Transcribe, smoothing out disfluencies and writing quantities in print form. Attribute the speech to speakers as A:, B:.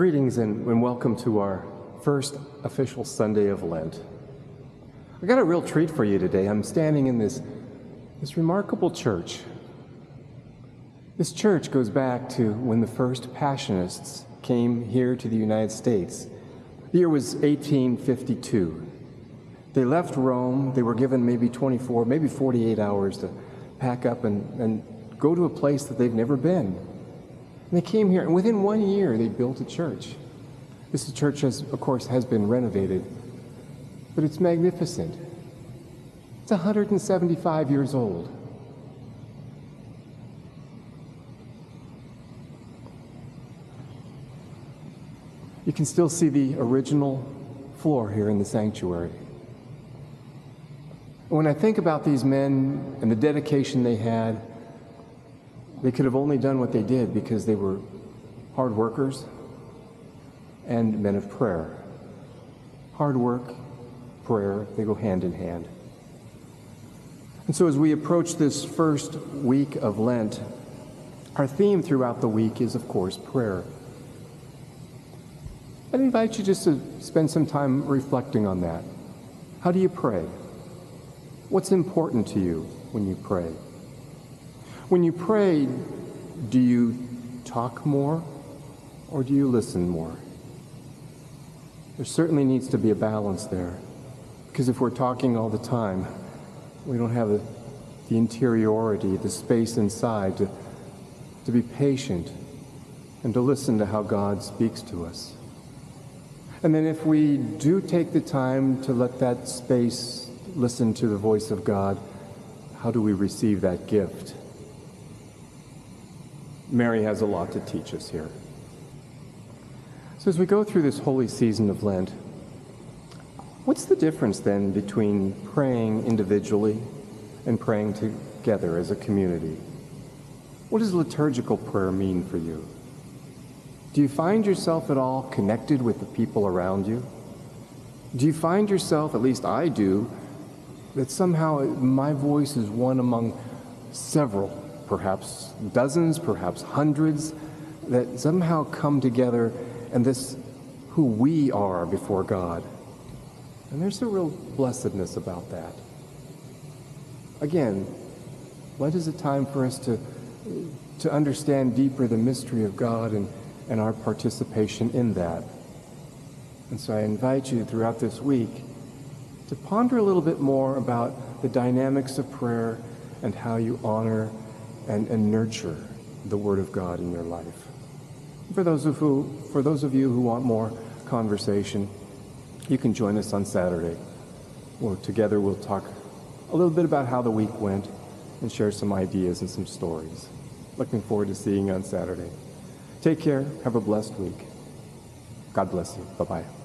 A: Greetings and welcome to our first official Sunday of Lent. I got a real treat for you today. I'm standing in this remarkable church. This church goes back to when the first Passionists came here to the United States. The year was 1852. They left Rome. They were given maybe 24, maybe 48 hours to pack up and go to a place that they've never been. And they came here, and within 1 year, they built a church. This church, of course, has been renovated, but it's magnificent. It's 175 years old. You can still see the original floor here in the sanctuary. When I think about these men and the dedication they had, they could have only done what they did because they were hard workers and men of prayer. Hard work, prayer, they go hand in hand. And so as we approach this first week of Lent, our theme throughout the week is, of course, prayer. I'd invite you just to spend some time reflecting on that. How do you pray? What's important to you when you pray? When you pray, do you talk more or do you listen more? There certainly needs to be a balance there, because if we're talking all the time, we don't have the interiority, the space inside to be patient and to listen to how God speaks to us. And then if we do take the time to let that space listen to the voice of God, how do we receive that gift? Mary has a lot to teach us here. So as we go through this holy season of Lent, what's the difference then between praying individually and praying together as a community? What does liturgical prayer mean for you? Do you find yourself at all connected with the people around you? Do you find yourself, at least I do, that somehow my voice is one among several, perhaps dozens, perhaps hundreds, that somehow come together and this who we are before God? And there's a real blessedness about that. Again, Lent is a time for us to understand deeper the mystery of God and our participation in that. And so I invite you throughout this week to ponder a little bit more about the dynamics of prayer and how you honor and nurture the Word of God in your life. For those of you who want more conversation, you can join us on Saturday. Together we'll talk a little bit about how the week went and share some ideas and some stories. Looking forward to seeing you on Saturday. Take care. Have a blessed week. God bless you. Bye-bye.